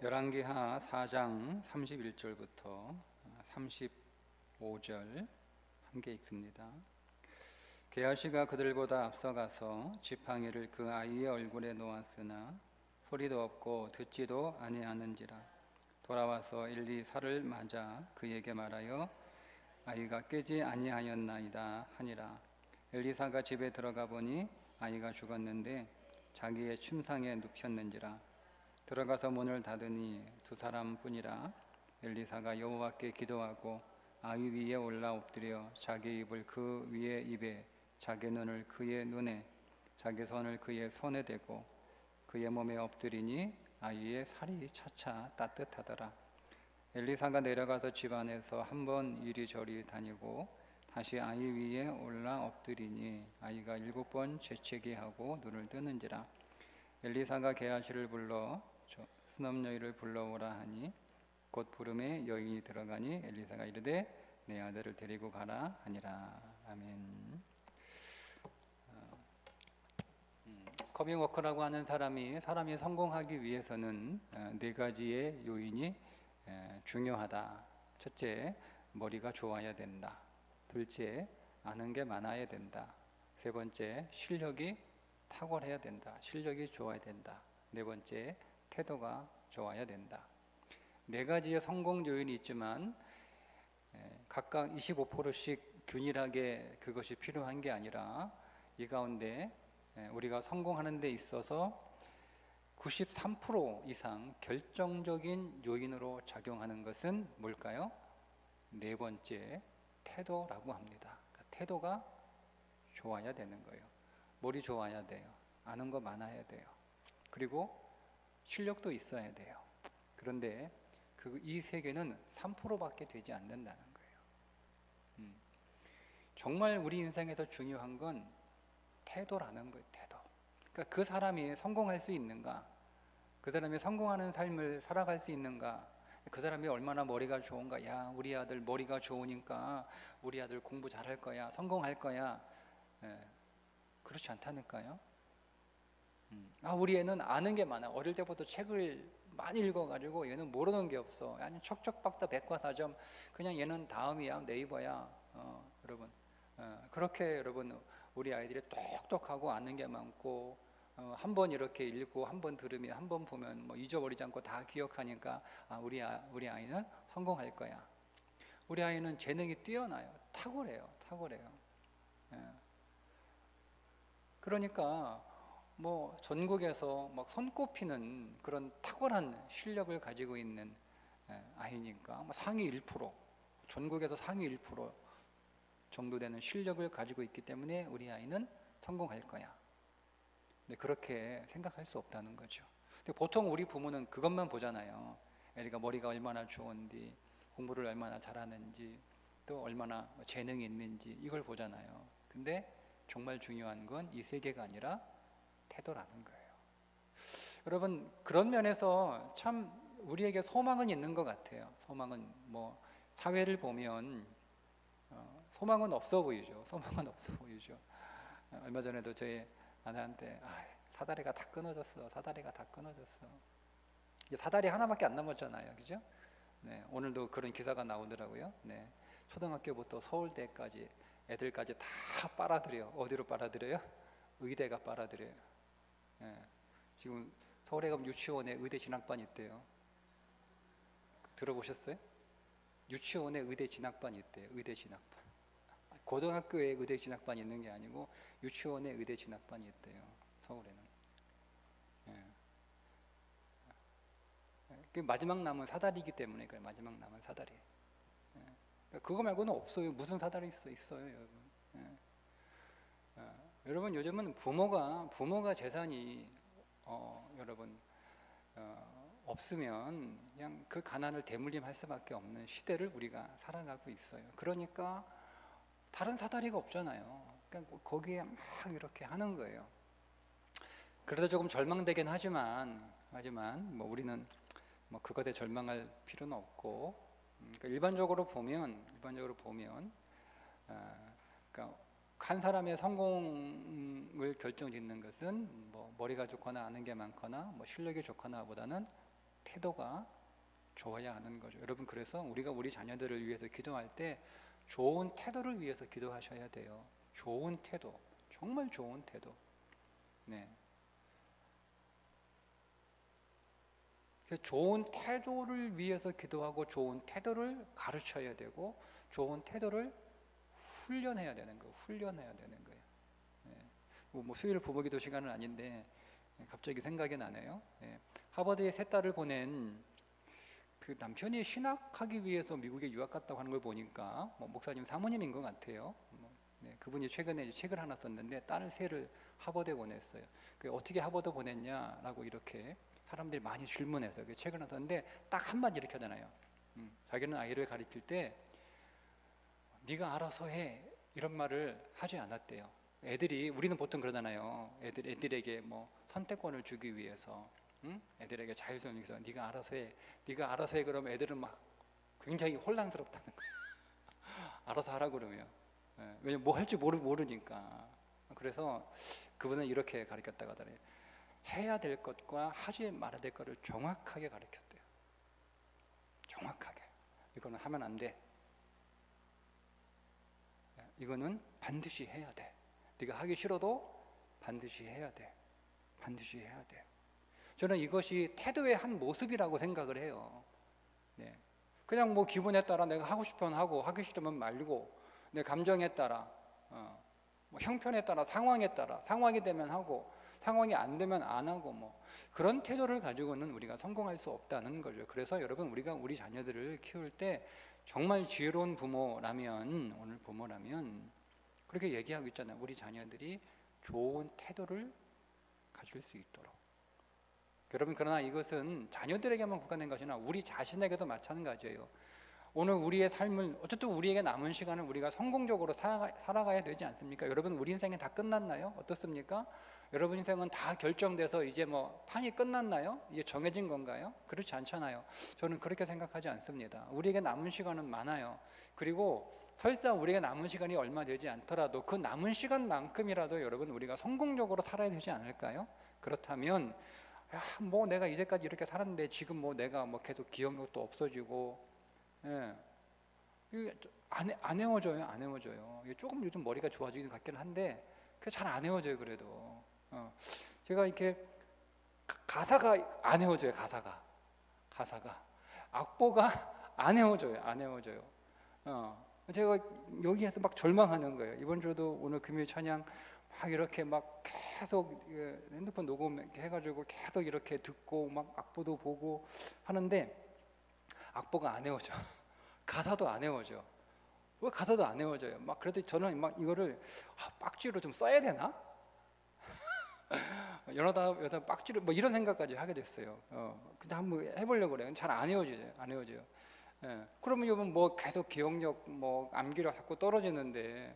열왕기하 4장 31절부터 35절 함께 읽습니다. 게하시가 그들보다 앞서가서 지팡이를 그 아이의 얼굴에 놓았으나 소리도 없고 듣지도 아니하는지라. 돌아와서 엘리사를 맞아 그에게 말하여 아이가 깨지 아니하였나이다 하니라. 엘리사가 집에 들어가 보니 아이가 죽었는데 자기의 침상에 눕혔는지라. 들어가서 문을 닫으니 두 사람뿐이라. 엘리사가 여호와께 기도하고 아이 위에 올라 엎드려 자기 입을 그 위에 입에 자기 눈을 그의 눈에 자기 손을 그의 손에 대고 그의 몸에 엎드리니 아이의 살이 차차 따뜻하더라. 엘리사가 내려가서 집 안에서 한 번 이리저리 다니고 다시 아이 위에 올라 엎드리니 아이가 7번 재채기 하고 눈을 뜨는지라. 엘리사가 게하시를 불러 수넘여인을 불러오라 하니 곧 부름에 여인이 들어가니 엘리사가 이르되 내 아들을 데리고 가라 하니라. 아멘. 커밍워커라고 하는 사람이 성공하기 위해서는 네 가지의 요인이 중요하다. 첫째, 머리가 좋아야 된다. 둘째, 아는 게 많아야 된다. 세 번째, 실력이 탁월해야 된다. 실력이 좋아야 된다. 네 번째, 태도가 좋아야 된다. 네 가지의 성공 요인이 있지만 각각 25%씩 균일하게 그것이 필요한 게 아니라 이 가운데 우리가 성공하는 데 있어서 93% 이상 결정적인 요인으로 작용하는 것은 뭘까요? 네 번째, 태도라고 합니다. 그러니까 태도가 좋아야 되는 거예요. 머리 좋아야 돼요. 아는 거 많아야 돼요. 그리고 실력도 있어야 돼요. 그런데 이 세 개는 3%밖에 되지 않는다는 거예요. 정말 우리 인생에서 중요한 건 태도라는 거예요. 태도. 그러니까 그 사람이 성공할 수 있는가? 그 사람이 성공하는 삶을 살아갈 수 있는가? 그 사람이 얼마나 머리가 좋은가? 야, 우리 아들 머리가 좋으니까 우리 아들 공부 잘할 거야. 성공할 거야. 그렇지 않다니까요. 우리 애는 아는 게 많아. 어릴 때부터 책을 많이 읽어가지고 얘는 모르는 게 없어. 아니 척척박사 백과사전. 그냥 얘는 다음이야, 네이버야. 여러분 그렇게 여러분 우리 아이들이 똑똑하고 아는 게 많고 한 번 이렇게 읽고 한 번 들으면 한 번 보면 뭐 잊어버리지 않고 다 기억하니까 우리 아이는 성공할 거야. 우리 아이는 재능이 뛰어나요. 탁월해요. 그러니까 뭐 전국에서 막 손꼽히는 그런 탁월한 실력을 가지고 있는 아이니까 상위 1%, 전국에서 상위 1% 정도 되는 실력을 가지고 있기 때문에 우리 아이는 성공할 거야. 근데 그렇게 생각할 수 없다는 거죠. 근데 보통 우리 부모는 그것만 보잖아요. 애가 머리가 얼마나 좋은지, 공부를 얼마나 잘하는지, 또 얼마나 재능이 있는지 이걸 보잖아요. 근데 정말 중요한 건 이 세 개가 아니라 태도라는 거예요. 여러분 그런 면에서 참 우리에게 소망은 있는 것 같아요. 소망은 뭐 사회를 보면 소망은 없어 보이죠. 얼마 전에도 저희 아내한테 사다리가 다 끊어졌어. 이제 사다리 하나밖에 안 남았잖아요, 그죠? 네, 오늘도 그런 기사가 나오더라고요. 네, 초등학교부터 서울대까지 애들까지 다 빨아들여. 어디로 빨아들여요? 의대가 빨아들여요. 지금 서울에 가면 유치원에 의대 진학반이 있대요. 들어보셨어요? 유치원에 의대 진학반이 있대요. 의대 진학반. 고등학교에 의대 진학반이 있는 게 아니고 유치원에 의대 진학반이 있대요. 서울에는. 마지막 남은 사다리이기 때문에 그래. 마지막 남은 사다리. 그거 말고는 없어요. 무슨 사다리 있어요, 여러분. 여러분 요즘은 부모가 재산이 여러분 없으면 그냥 그 가난을 대물림할 수밖에 없는 시대를 우리가 살아가고 있어요. 그러니까 다른 사다리가 없잖아요. 그러니까 거기에 막 이렇게 하는 거예요. 그래도 조금 절망되긴 하지만 뭐 우리는 뭐 그것에 절망할 필요는 없고, 그러니까 일반적으로 보면 그러니까 한 사람의 성공을 결정짓는 것은 뭐 머리가 좋거나 아는 게 많거나 뭐 실력이 좋거나 보다는 태도가 좋아야 하는 거죠. 여러분, 그래서 우리가 우리 자녀들을 위해서 기도할 때 좋은 태도를 위해서 기도하셔야 돼요. 좋은 태도, 정말 좋은 태도. 네. 좋은 태도를 위해서 기도하고 좋은 태도를 가르쳐야 되고 좋은 태도를 훈련해야 되는 거예요. 훈련해야 되는 거예요. 네. 뭐 수요일 부모기도 시간은 아닌데 갑자기 생각이 나네요. 네. 하버드에 세 딸을 보낸 그 남편이 신학하기 위해서 미국에 유학 갔다고 하는 걸 보니까 뭐 목사님 사모님인 것 같아요. 네, 그분이 최근에 책을 하나 썼는데 딸 셋을 하버드에 보냈어요. 어떻게 하버드 보냈냐라고 이렇게 사람들이 많이 질문해서 그 책을 하나 썼는데 딱 한마디 이렇게 하잖아요. 자기는 아이를 가르칠 때 네가 알아서 해 이런 말을 하지 않았대요. 애들이 우리는 보통 그러잖아요. 애들에게 뭐 선택권을 주기 위해서, 애들에게 자율성을 위해서 네가 알아서 해, 네가 알아서 해 그러면 애들은 막 굉장히 혼란스럽다는 거예요. 알아서 하라 그러면. 왜냐면 뭐 할지 모르니까. 그래서 그분은 이렇게 가르쳤다고 하더래요. 해야 될 것과 하지 말아야 될 것을 정확하게 가르쳤대요. 정확하게. 이거는 하면 안 돼. 이거는 반드시 해야 돼. 네가 하기 싫어도 반드시 해야 돼. 반드시 해야 돼. 저는 이것이 태도의 한 모습이라고 생각을 해요. 네. 그냥 뭐 기분에 따라 내가 하고 싶으면 하고 하기 싫으면 말고 내 감정에 따라 뭐 형편에 따라 상황에 따라 상황이 되면 하고 상황이 안 되면 안 하고 뭐 그런 태도를 가지고는 우리가 성공할 수 없다는 거죠. 그래서 여러분 우리가 우리 자녀들을 키울 때 정말 지혜로운 부모라면 오늘 부모라면 그렇게 얘기하고 있잖아요. 우리 자녀들이 좋은 태도를 가질 수 있도록. 여러분 그러나 이것은 자녀들에게만 국한된 것이 아니라 우리 자신에게도 마찬가지예요. 오늘 우리의 삶을 어쨌든 우리에게 남은 시간을 우리가 성공적으로 살아가야 되지 않습니까? 여러분 우리 인생이 다 끝났나요? 어떻습니까? 여러분 인생은 다 결정돼서 이제 뭐 판이 끝났나요? 이제 정해진 건가요? 그렇지 않잖아요. 저는 그렇게 생각하지 않습니다. 우리에게 남은 시간은 많아요. 그리고 설사 우리에게 남은 시간이 얼마 되지 않더라도 그 남은 시간만큼이라도 여러분 우리가 성공적으로 살아야 되지 않을까요? 그렇다면 뭐 내가 이제까지 이렇게 살았는데 지금 뭐 내가 뭐 계속 기억력도 없어지고 안 헤어져요. 안 헤어져요. 조금 요즘 머리가 좋아지긴 같긴 한데 잘 안 헤어져요. 그래도 제가 이렇게 가사가 안 헤어져요. 가사가 악보가 안 헤어져요. 안 헤어져요. 제가 여기에서 막 절망하는 거예요. 이번 주도 오늘 금요일 찬양 막 이렇게 막 계속 핸드폰 녹음해가지고 계속 이렇게 듣고 막 악보도 보고 하는데 악보가 안 외워져. 가사도 안 외워져. 왜 가사도 안 외워져요? 막 그래도 저는 막 이거를 빡지로 좀 써야 되나? 여기다 빡지로 뭐 이런 생각까지 하게 됐어요. 근데 한번 해보려고 그래요. 잘 안 외워져요. 안 외워져요. 그러면 이건 뭐 계속 기억력, 뭐 암기력 자꾸 떨어지는데,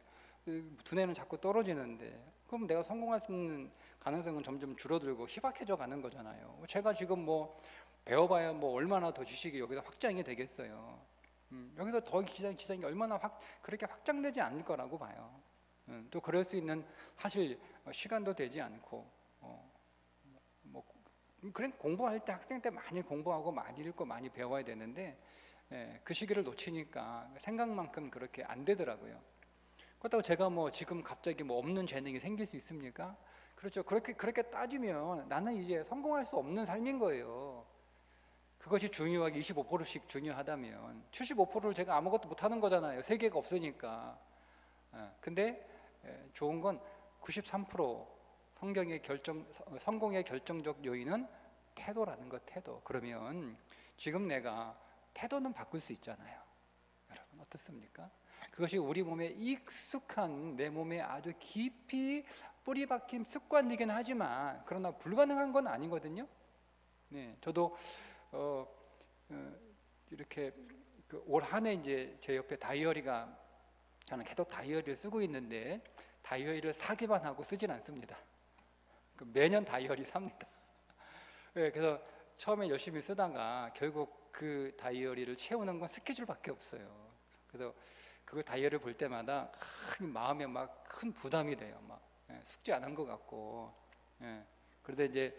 두뇌는 자꾸 떨어지는데, 그럼 내가 성공할 수 있는 가능성은 점점 줄어들고 희박해져 가는 거잖아요. 제가 지금 뭐 배워봐야 뭐 얼마나 더 지식이 여기서 확장이 되겠어요. 여기서 더 지식이 얼마나 그렇게 확장되지 않을 거라고 봐요. 또 그럴 수 있는 사실 시간도 되지 않고 뭐 그래 공부할 때 학생 때 많이 공부하고 많이 읽고 많이 배워야 되는데 그 시기를 놓치니까 생각만큼 그렇게 안 되더라고요. 그렇다고 제가 뭐 지금 갑자기 뭐 없는 재능이 생길 수 있습니까? 그렇죠. 그렇게 따지면 나는 이제 성공할 수 없는 삶인 거예요. 그것이 중요하게 25%씩 중요하다면 75%를 제가 아무것도 못하는 거잖아요. 세계가 없으니까. 근데 좋은 건 93% 성공의 결정적 요인은 태도라는 것. 태도. 그러면 지금 내가 태도는 바꿀 수 있잖아요. 여러분 어떻습니까? 그것이 우리 몸에 익숙한 내 몸에 아주 깊이 뿌리 박힌 습관이긴 하지만 그러나 불가능한 건 아니거든요. 네, 저도 이렇게 올 한 해 이제 제 옆에 다이어리가 저는 계속 다이어리를 쓰고 있는데 다이어리를 사기만 하고 쓰진 않습니다. 매년 다이어리 삽니다. 그래서 처음에 열심히 쓰다가 결국 그 다이어리를 채우는 건 스케줄밖에 없어요. 그래서 그 다이어리를 볼 때마다 마음에 막 큰 부담이 돼요. 막 숙제 안 한 것 같고. 그런데 이제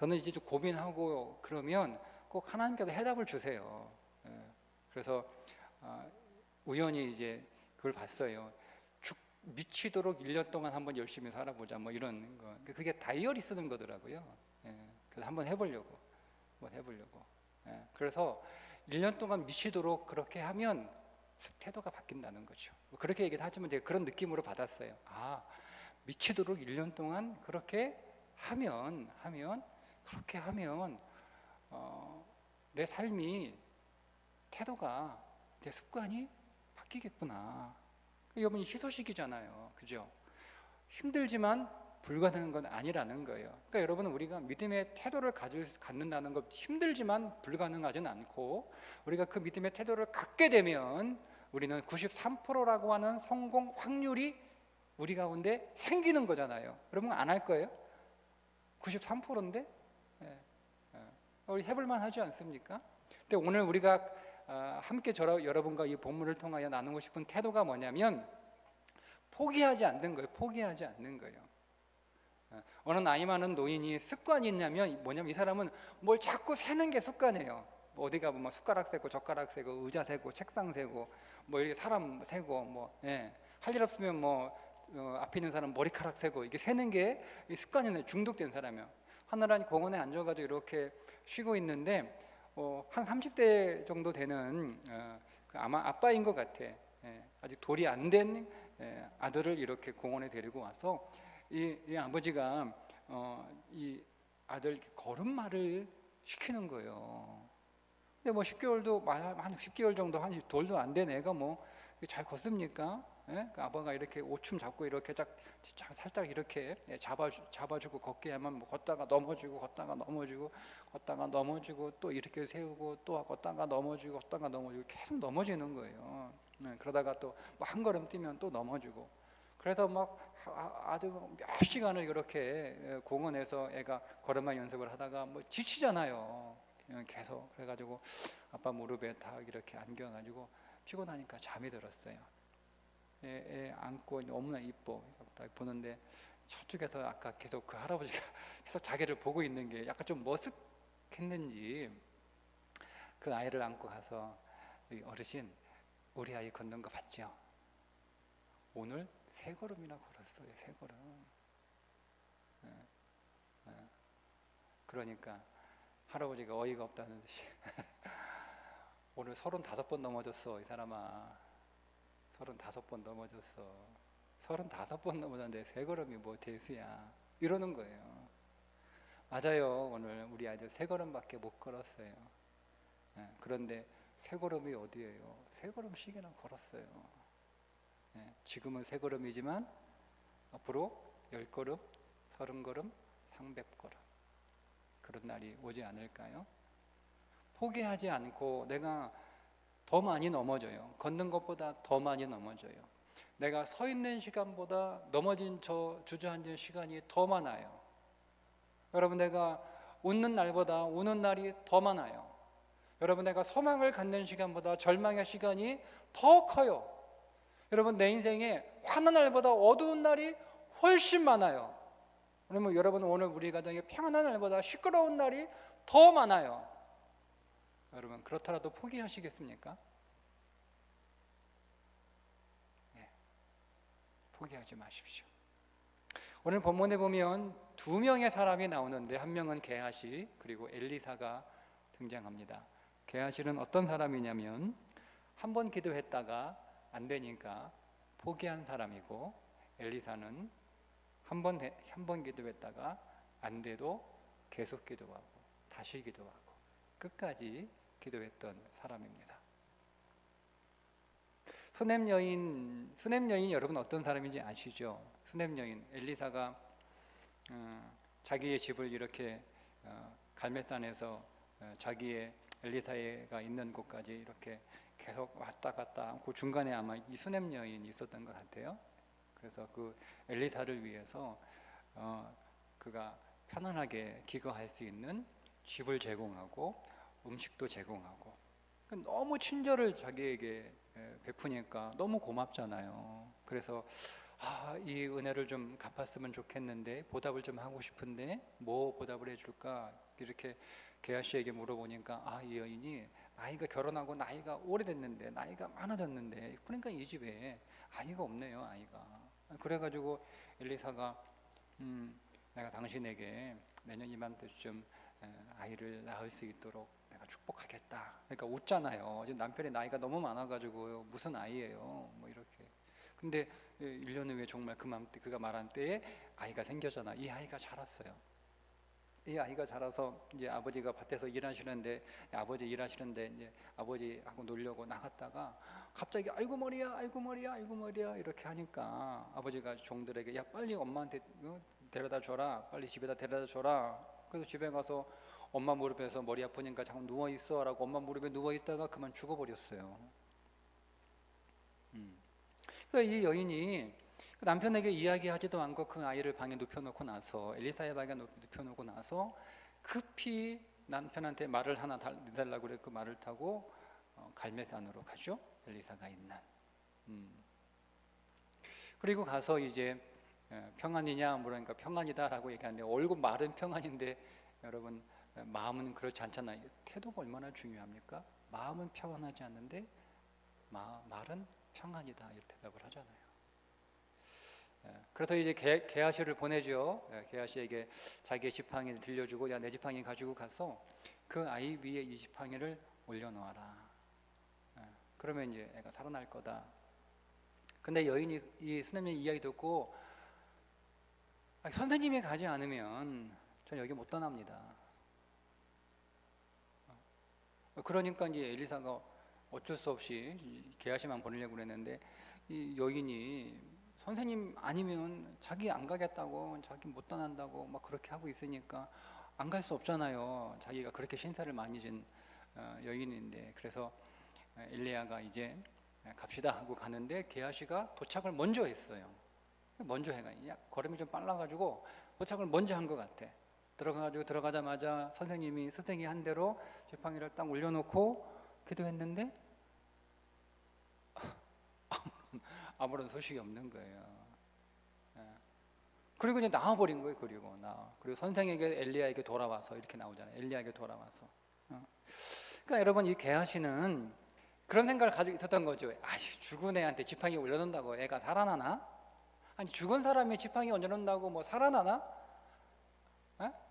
저는 이제 좀 고민하고 그러면 꼭 하나님께서 해답을 주세요. 그래서 우연히 이제 그걸 봤어요. 미치도록 1년 동안 한번 열심히 살아보자 뭐 이런 거. 그게 다이어리 쓰는 거더라고요. 그래서 한번 해보려고. 그래서 1년 동안 미치도록 그렇게 하면 태도가 바뀐다는 거죠. 그렇게 얘기를 하지만 제가 그런 느낌으로 받았어요. 미치도록 1년 동안 그렇게 하면 내 삶이 태도가 내 습관이 바뀌겠구나. 여러분 희소식이잖아요, 그죠? 힘들지만 불가능한 건 아니라는 거예요. 그러니까 여러분은 우리가 믿음의 태도를 갖는다는 것 힘들지만 불가능하진 않고 우리가 그 믿음의 태도를 갖게 되면 우리는 93%라고 하는 성공 확률이 우리 가운데 생기는 거잖아요. 여러분 안 할 거예요? 93%인데 우리 해볼만 하지 않습니까? 근데 오늘 우리가 함께 여러분과 이 본문을 통하여 나누고 싶은 태도가 뭐냐면 포기하지 않는 거예요. 어느 나이 많은 노인이 습관이 있냐면 뭐냐면 이 사람은 뭘 자꾸 세는 게 습관이에요. 뭐 어디 가보면 숟가락 세고 젓가락 세고 의자 세고 책상 세고 뭐 이렇게 사람 세고 할 일 없으면 앞에 있는 사람 머리카락 세고 이게 세는 게 습관이네. 중독된 사람이요. 하늘한 공원에 앉아가지고 이렇게 쉬고 있는데 한 30대 정도 되는 아마 아빠인 것 같아. 아직 돌이 안 된 아들을 이렇게 공원에 데리고 와서 이 아버지가 이 아들 걸음마를 시키는 거예요. 근데 뭐 10개월도 한 10개월 정도 한 돌도 안 된 애가 뭐 잘 걷습니까? 그 아빠가 이렇게 오춤 잡고 이렇게 살짝 이렇게 잡아주고 걷게 하면 뭐 걷다가 넘어지고 또 이렇게 세우고 또 걷다가 넘어지고 계속 넘어지는 거예요. 그러다가 또 한 걸음 뛰면 또 넘어지고 그래서 막 아주 몇 시간을 이렇게 공원에서 애가 걸음마 연습을 하다가 뭐 지치잖아요. 계속 그래가지고 아빠 무릎에 다 이렇게 안겨가지고 피곤하니까 잠이 들었어요. 애 안고 너무나 이뻐 딱 보는데 저쪽에서 아까 계속 그 할아버지가 계속 자기를 보고 있는 게 약간 좀 머쓱했는지 그 아이를 안고 가서 어르신 우리 아이 걷는 거 봤죠? 오늘 3걸음이나 걸었어요. 3걸음. 그러니까 할아버지가 어이가 없다는 듯이 오늘 35번 넘어졌어 이 사람아. 35번 넘어졌어. 35번 넘어졌는데 3걸음이 뭐 대수야 이러는 거예요. 맞아요. 오늘 우리 아이들 3걸음밖에 못 걸었어요. 그런데 3걸음이 어디예요? 3걸음씩이나 걸었어요. 지금은 3걸음이지만 앞으로 10걸음, 30걸음, 300걸음 그런 날이 오지 않을까요? 포기하지 않고 내가 더 많이 넘어져요. 걷는 것보다 더 많이 넘어져요. 내가 서 있는 시간보다 넘어진 주저앉은 시간이 더 많아요. 여러분 내가 웃는 날보다 우는 날이 더 많아요. 여러분 내가 소망을 갖는 시간보다 절망의 시간이 더 커요. 여러분 내 인생에 환한 날보다 어두운 날이 훨씬 많아요. 그러면 여러분 오늘 우리 가정에 평안한 날보다 시끄러운 날이 더 많아요. 여러분 그렇더라도 포기하시겠습니까? 포기하지 마십시오. 오늘 본문에 보면 2명의 사람이 나오는데 한 명은 게하시 그리고 엘리사가 등장합니다. 게하시는 어떤 사람이냐면 한 번 기도했다가 안 되니까 포기한 사람이고 엘리사는 한 번 기도했다가 안 돼도 계속 기도하고 다시 기도하고 끝까지 기도했던 사람입니다. 수넴 여인 여러분 어떤 사람인지 아시죠? 수넴 여인 엘리사가 자기의 집을 이렇게 갈멜산에서 자기의 엘리사가 있는 곳까지 이렇게 계속 왔다 갔다 그 중간에 아마 이 수넴 여인이 있었던 것 같아요. 그래서 그 엘리사를 위해서 그가 편안하게 기거할 수 있는 집을 제공하고 음식도 제공하고 너무 친절을 자기에게 베푸니까 너무 고맙잖아요. 그래서 이 은혜를 좀 갚았으면 좋겠는데 보답을 좀 하고 싶은데 뭐 보답을 해줄까 이렇게 게하시에게 물어보니까 이 여인이 나이가 결혼하고 나이가 오래됐는데 나이가 많아졌는데 그러니까 이 집에 아이가 없네요. 아이가. 그래가지고 엘리사가 내가 당신에게 내년 이맘때쯤 아이를 낳을 수 있도록 내가 축복하겠다. 그러니까 웃잖아요. 지금 남편이 나이가 너무 많아가지고 무슨 아이예요. 뭐 이렇게. 근데 1년 후에 정말 그맘때 그가 말한 때에 아이가 생겨잖아. 이 아이가 자랐어요. 이 아이가 자라서 이제 아버지가 밭에서 일하시는데 아버지 일하시는데 이제 아버지하고 놀려고 나갔다가 갑자기 아이고 머리야 아이고 머리야 아이고 머리야 이렇게 하니까 아버지가 종들에게 야 빨리 엄마한테 데려다 줘라 빨리 집에다 데려다 줘라. 그래서 집에 가서 엄마 무릎에서 머리 아프니까 잠깐 누워 있어라고 엄마 무릎에 누워 있다가 그만 죽어버렸어요. 그래서 이 여인이 남편에게 이야기하지도 않고 그 아이를 방에 눕혀놓고 나서 엘리사의 방에 눕혀놓고 나서 급히 남편한테 말을 하나 내달라고 그래 그 말을 타고 갈매산으로 가죠. 엘리사가 있는. 그리고 가서 이제 평안이냐 물으니까 평안이다라고 얘기하는데 얼굴 말은 평안인데 여러분 마음은 그렇지 않잖아요. 태도가 얼마나 중요합니까? 마음은 평안하지 않는데 말은 평안이다 이렇게 대답을 하잖아요. 그래서 이제 게하시를 보내죠. 게하시에게 자기의 지팡이를 들려주고 야 내 지팡이 가지고 가서 그 아이 위에 이 지팡이를 올려놓아라. 그러면 이제 애가 살아날 거다. 근데 여인이 이 스네미 이야기 듣고 선생님이 가지 않으면 전 여기 못 떠납니다. 그러니까 이제 엘리사가 어쩔 수 없이 게하시만 보내려고 그랬는데 이 여인이 선생님 아니면 자기 안 가겠다고 자기 못 떠난다고 막 그렇게 하고 있으니까 안 갈 수 없잖아요. 자기가 그렇게 신사를 많이 진 여인인데 그래서 엘리야가 이제 갑시다 하고 가는데 게하시가 도착을 먼저 했어요. 먼저 해가 걸음이 좀 빨라가지고 도착을 먼저 한 것 같아. 들어가자마자 선생님이 스승이 한 대로 지팡이를 딱 올려놓고 기도했는데 아무런 소식이 없는 거예요. 그리고 이제 나와버린 거예요. 그리고 선생에게 엘리야에게 돌아와서 이렇게 나오잖아요. 엘리야에게 돌아와서. 그러니까 여러분 이 게하시는 그런 생각을 가지고 있었던 거죠. 죽은 애한테 지팡이 올려놓는다고 애가 살아나나? 아니 죽은 사람이 지팡이 올려놓는다고 뭐 살아나나?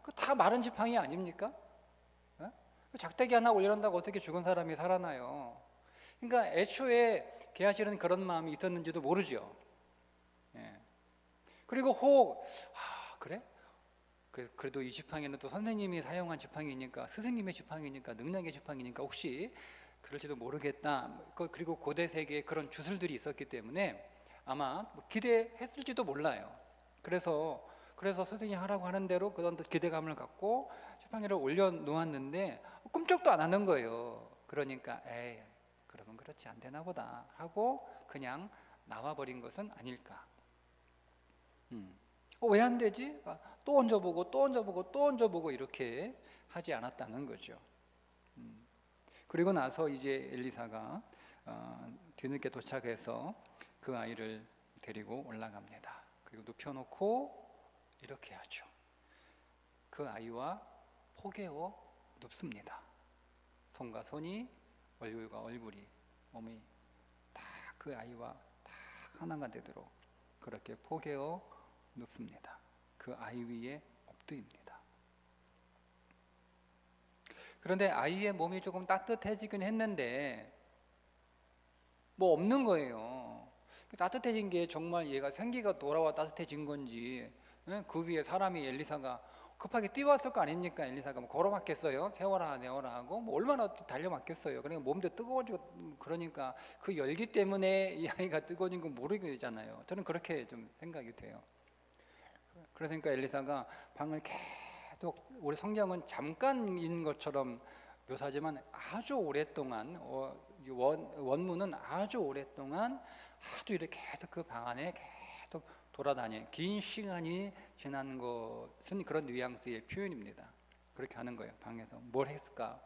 그 다 마른 지팡이 아닙니까? 작대기 하나 올려놓는다고 어떻게 죽은 사람이 살아나요? 그러니까 애초에 게하시는 그런 마음이 있었는지도 모르죠. 그리고 그래? 그래도 이 지팡이는 또 선생님이 사용한 지팡이니까 스승님의 지팡이니까 능력의 지팡이니까 혹시 그럴지도 모르겠다. 그리고 고대 세계에 그런 주술들이 있었기 때문에 아마 기대했을지도 몰라요. 그래서 선생님이 하라고 하는 대로 그런 기대감을 갖고 지팡이를 올려놓았는데 꿈쩍도 안 하는 거예요. 그러니까 그러면 그렇지 안 되나 보다 하고 그냥 나와버린 것은 아닐까. 왜 안 되지? 또 얹어보고 또 얹어보고 또 얹어보고 이렇게 하지 않았다는 거죠. 그리고 나서 이제 엘리사가 뒤늦게 도착해서 그 아이를 데리고 올라갑니다. 그리고 눕혀놓고 이렇게 하죠. 그 아이와 포개어 눕습니다. 손과 손이 얼굴과 얼굴이 몸이 다 그 아이와 다 하나가 되도록 그렇게 포개어 눕습니다. 그 아이 위에 엎드립니다. 그런데 아이의 몸이 조금 따뜻해지긴 했는데 뭐 없는 거예요. 따뜻해진 게 정말 얘가 생기가 돌아와 따뜻해진 건지 그 위에 사람이 엘리사가 급하게 뛰어왔을 거 아닙니까? 엘리사가 뭐 걸어왔겠어요? 세워라 하고 뭐 얼마나 달려왔겠어요? 그러니까 몸도 뜨거워지고 그러니까 그 열기 때문에 이 아이가 뜨거워진 건 모르겠잖아요. 저는 그렇게 좀 생각이 돼요. 그러니까 엘리사가 방을 계속 우리 성경은 잠깐인 것처럼 묘사하지만 아주 오랫동안 원문은 아주 오랫동안 아주 이렇게 계속 그 방 안에 계속 돌아다니 긴 시간이 지난 것은 그런 뉘앙스의 표현입니다. 그렇게 하는 거예요. 방에서 뭘 했을까?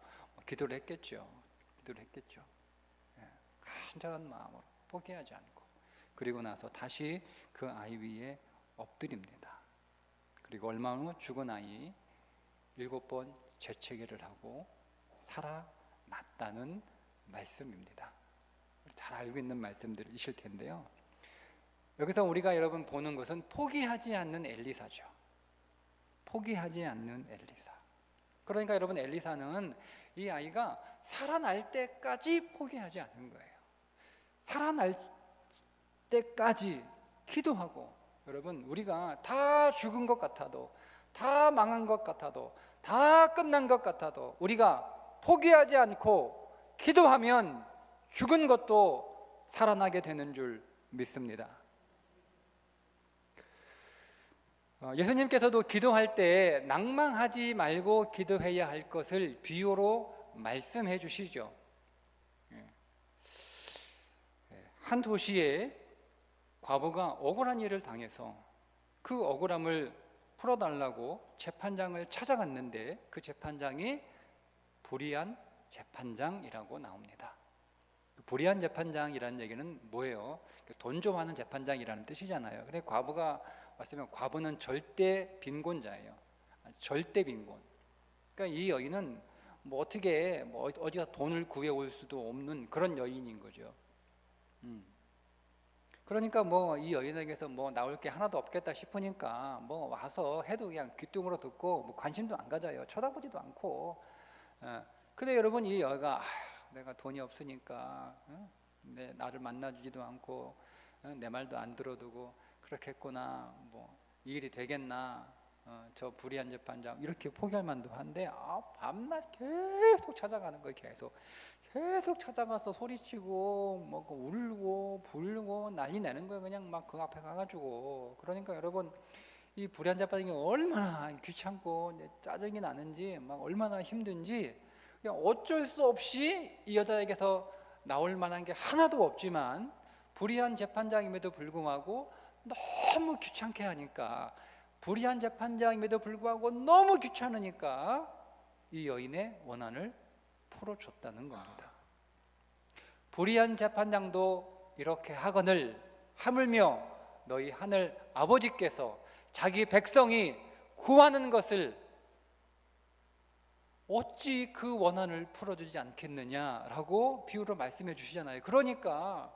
기도를 했겠죠. 간절한 마음으로 포기하지 않고 그리고 나서 다시 그 아이 위에 엎드립니다. 그리고 얼마 후 죽은 아이 7번 재채기를 하고 살아났다는 말씀입니다. 잘 알고 있는 말씀들이실 텐데요. 여기서 우리가 여러분 보는 것은 포기하지 않는 엘리사죠. 포기하지 않는 엘리사. 그러니까 여러분, 엘리사는 이 아이가 살아날 때까지 포기하지 않는 거예요. 살아날 때까지 기도하고, 여러분, 우리가 다 죽은 것 같아도, 다 망한 것 같아도, 다 끝난 것 같아도 우리가 포기하지 않고 기도하면 죽은 것도 살아나게 되는 줄 믿습니다. 예수님께서도 기도할 때 낭망하지 말고 기도해야 할 것을 비유로 말씀해 주시죠. 한 도시에 과부가 억울한 일을 당해서 그 억울함을 풀어달라고 재판장을 찾아갔는데 그 재판장이 불의한 재판장이라고 나옵니다. 불의한 재판장이라는 얘기는 뭐예요? 돈 좀 하는 재판장이라는 뜻이잖아요. 근데 과부가 왔으면, 과부는 절대 빈곤자예요. 절대 빈곤. 그러니까 이 여인은 뭐 어떻게 어디가 돈을 구해올 수도 없는 그런 여인인 거죠. 그러니까 뭐 이 여인에게서 뭐 나올 게 하나도 없겠다 싶으니까 뭐 와서 해도 그냥 귀뚱으로 듣고 뭐 관심도 안 가져요. 쳐다보지도 않고. 근데 여러분, 이 여가 내가 돈이 없으니까 나를 만나주지도 않고 내 말도 안 들어두고 그렇겠구나, 뭐 이 일이 되겠나, 저 불의한 재판장, 이렇게 포기할 만도 한데 밤낮 계속 찾아가는 거예요. 계속 찾아가서 소리치고 뭐 울고 불고 난리 내는 거예요. 그냥 막 그 앞에 가가지고. 그러니까 여러분, 이 불의한 재판장이 얼마나 귀찮고 짜증이 나는지, 막 얼마나 힘든지, 그냥 어쩔 수 없이 이 여자에게서 나올 만한 게 하나도 없지만 불의한 재판장임에도 불구하고 너무 귀찮게 하니까, 불의한 재판장임에도 불구하고 너무 귀찮으니까 이 여인의 원한을 풀어줬다는 겁니다. 불의한 재판장도 이렇게 하거늘 하물며 너희 하늘 아버지께서 자기 백성이 구하는 것을 어찌 그 원한을 풀어주지 않겠느냐라고 비유로 말씀해 주시잖아요. 그러니까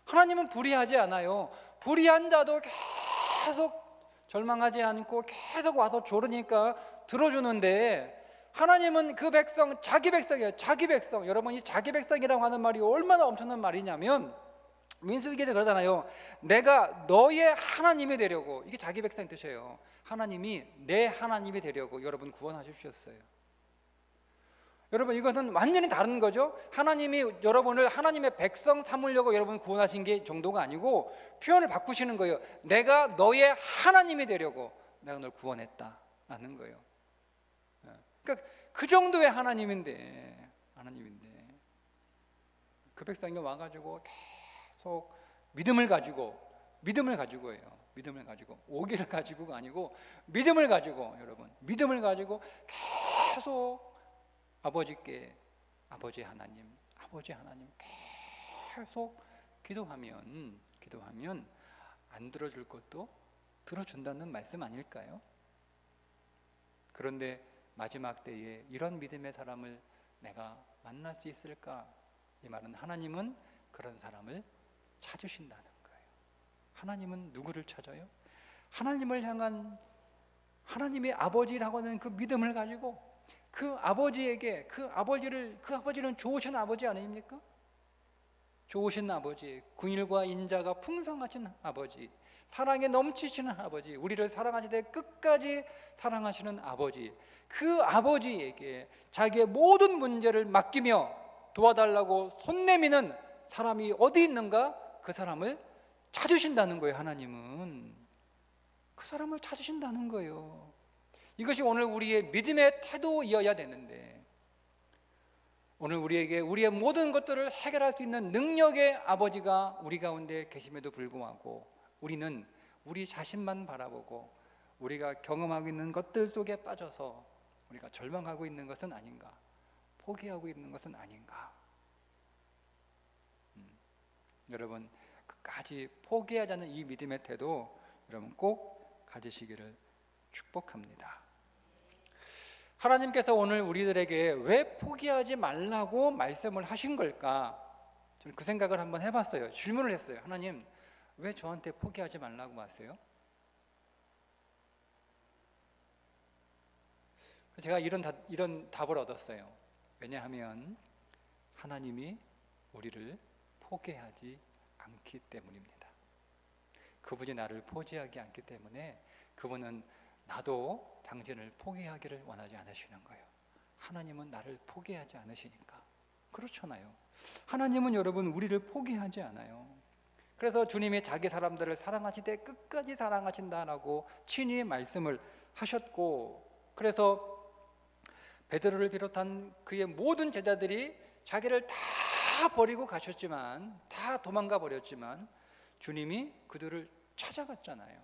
하나님은 불의하지 않아요. 불의한 자도 계속 절망하지 않고 계속 와서 조르니까 들어주는데, 하나님은 그 백성, 자기 백성이에요. 자기 백성. 여러분, 이 자기 백성이라고 하는 말이 얼마나 엄청난 말이냐면, 민수기에서 그러잖아요. 내가 너의 하나님이 되려고. 이게 자기 백성 뜻이에요. 하나님이 내 하나님이 되려고 여러분 구원하십시오였어요. 여러분, 이것은 완전히 다른 거죠. 하나님이 여러분을 하나님의 백성 삼으려고 여러분 구원하신 게 정도가 아니고, 표현을 바꾸시는 거예요. 내가 너의 하나님이 되려고 내가 널 구원했다라는 거예요. 그러니까 그 정도의 하나님인데 그 백성이 와가지고 계속 믿음을 가지고예요. 믿음을 가지고, 오기를 가지고가 아니고 믿음을 가지고, 여러분, 믿음을 가지고 계속 아버지께 아버지 하나님 계속 기도하면 안 들어줄 것도 들어준다는 말씀 아닐까요? 그런데 마지막 때에 이런 믿음의 사람을 내가 만날 수 있을까? 이 말은 하나님은 그런 사람을 찾으신다는 거예요. 하나님은 누구를 찾아요? 하나님을 향한 하나님의 아버지라고 하는 그 믿음을 가지고 그 아버지에게, 그 아버지는 좋으신 아버지 아닙니까? 좋으신 아버지, 군일과 인자가 풍성하신 아버지, 사랑에 넘치시는 아버지, 우리를 사랑하시되 끝까지 사랑하시는 아버지, 그 아버지에게 자기의 모든 문제를 맡기며 도와달라고 손 내미는 사람이 어디 있는가? 그 사람을 찾으신다는 거예요. 하나님은 그 사람을 찾으신다는 거예요. 이것이 오늘 우리의 믿음의 태도이어야 되는데, 오늘 우리에게 우리의 모든 것들을 해결할 수 있는 능력의 아버지가 우리 가운데 계심에도 불구하고 우리는 우리 자신만 바라보고 우리가 경험하고 있는 것들 속에 빠져서 우리가 절망하고 있는 것은 아닌가, 포기하고 있는 것은 아닌가. 여러분, 끝까지 포기하지 않는 이 믿음의 태도 여러분 꼭 가지시기를 축복합니다. 하나님께서 오늘 우리들에게 왜 포기하지 말라고 말씀을 하신 걸까? 저는 그 생각을 한번 해봤어요. 질문을 했어요. 하나님, 왜 저한테 포기하지 말라고 하세요? 제가 이런 답을 얻었어요. 왜냐하면 하나님이 우리를 포기하지 않기 때문입니다. 그분이 나를 포기하지 않기 때문에 그분은 나도 당신을 포기하기를 원하지 않으시는 거예요. 하나님은 나를 포기하지 않으시니까. 그렇잖아요. 하나님은 여러분 우리를 포기하지 않아요. 그래서 주님이 자기 사람들을 사랑하실 때 끝까지 사랑하신다라고 친히 말씀을 하셨고, 그래서 베드로를 비롯한 그의 모든 제자들이 자기를 다 버리고 가셨지만, 다 도망가 버렸지만 주님이 그들을 찾아갔잖아요.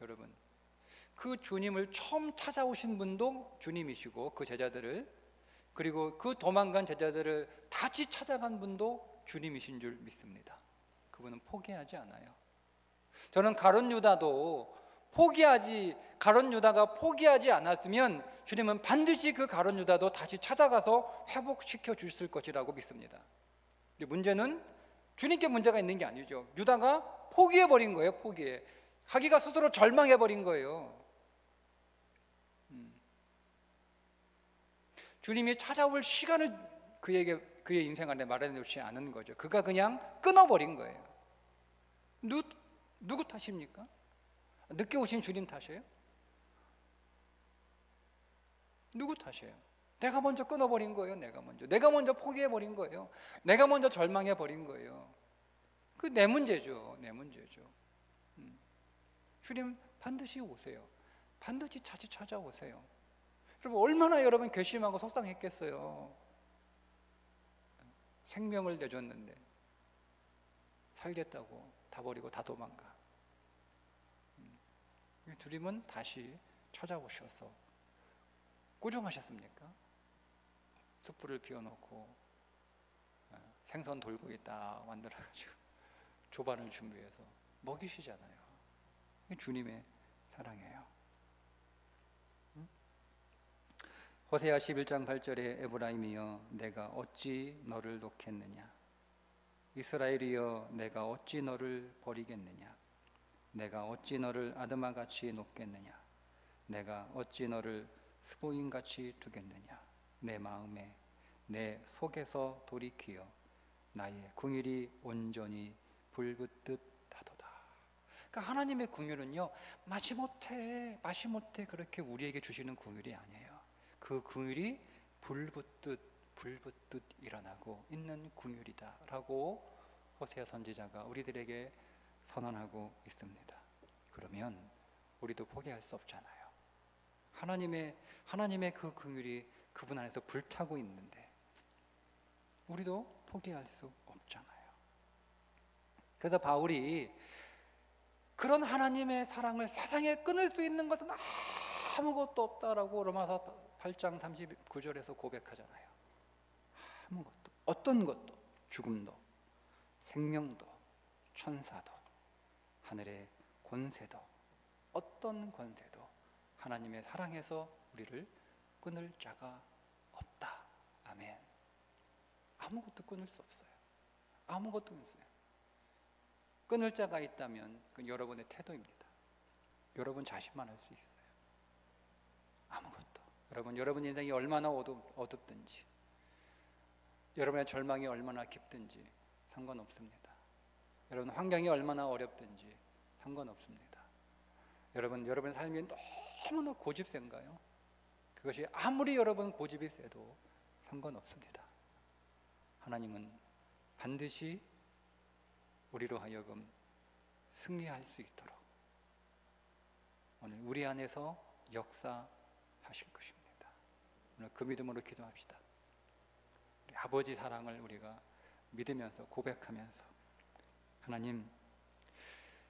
여러분, 그 주님을 처음 찾아오신 분도 주님이시고 그 제자들을, 그리고 그 도망간 제자들을 다시 찾아간 분도 주님이신 줄 믿습니다. 그분은 포기하지 않아요. 저는 가룟 유다가 포기하지 않았으면 주님은 반드시 그 가룟 유다도 다시 찾아가서 회복시켜 주실 것이라고 믿습니다. 문제는 주님께 문제가 있는 게 아니죠. 유다가 포기해버린 거예요. 자기가 스스로 절망해버린 거예요. 주님이 찾아올 시간을 그의 인생 안에 마련해놓지 않은 거죠. 그가 그냥 끊어버린 거예요. 누구 탓입니까? 늦게 오신 주님 탓이에요? 누구 탓이에요? 내가 먼저 끊어버린 거예요. 내가 먼저 포기해버린 거예요. 내가 먼저 절망해버린 거예요. 그 내 문제죠. 주님 반드시 오세요. 반드시 다시 찾아오세요. 여러분, 얼마나 여러분 괘씸하고 속상했겠어요. 생명을 내줬는데 살겠다고 다 버리고 다 도망가. 주님은 다시 찾아오셔서 꾸중하셨습니까? 숯불을 피워놓고 생선 돌고기 딱 만들어가지고 조반을 준비해서 먹이시잖아요. 이게 주님의 사랑이에요. 호세아 11장 8절에 에브라임이여 내가 어찌 너를 놓겠느냐, 이스라엘이여 내가 어찌 너를 버리겠느냐, 내가 어찌 너를 아드마같이 놓겠느냐, 내가 어찌 너를 스보임같이 두겠느냐, 내 마음에 내 속에서 돌이키어 나의 궁율이 온전히 불붙듯 하도다. 그러니까 하나님의 궁율은요, 마지못해 그렇게 우리에게 주시는 궁율이 아니에요. 그 궁율이 불붙듯 일어나고 있는 궁율이다라고 호세아 선지자가 우리들에게 선언하고 있습니다. 그러면 우리도 포기할 수 없잖아요. 하나님의 그 긍휼이 그분 안에서 불타고 있는데 우리도 포기할 수 없잖아요. 그래서 바울이 그런 하나님의 사랑을 세상에 끊을 수 있는 것은 아무것도 없다라고 로마서 8장 39절에서 고백하잖아요. 아무것도, 어떤 것도, 죽음도, 생명도, 천사도, 하늘의 권세도, 어떤 권세도 하나님의 사랑에서 우리를 끊을 자가 없다. 아멘. 아무것도 끊을 수 없어요. 아무것도 없어요. 끊을 자가 있다면 그건 여러분의 태도입니다. 여러분 자신만 할 수 있어요. 아무것도. 여러분 인생이 얼마나 어둡든지, 여러분의 절망이 얼마나 깊든지 상관없습니다. 여러분 환경이 얼마나 어렵든지 상관없습니다. 여러분의 삶이 너무나 고집센가요? 그것이 아무리 여러분 고집이 세도 상관없습니다. 하나님은 반드시 우리로 하여금 승리할 수 있도록 오늘 우리 안에서 역사하실 것입니다. 오늘 그 믿음으로 기도합시다. 우리 아버지 사랑을 우리가 믿으면서 고백하면서, 하나님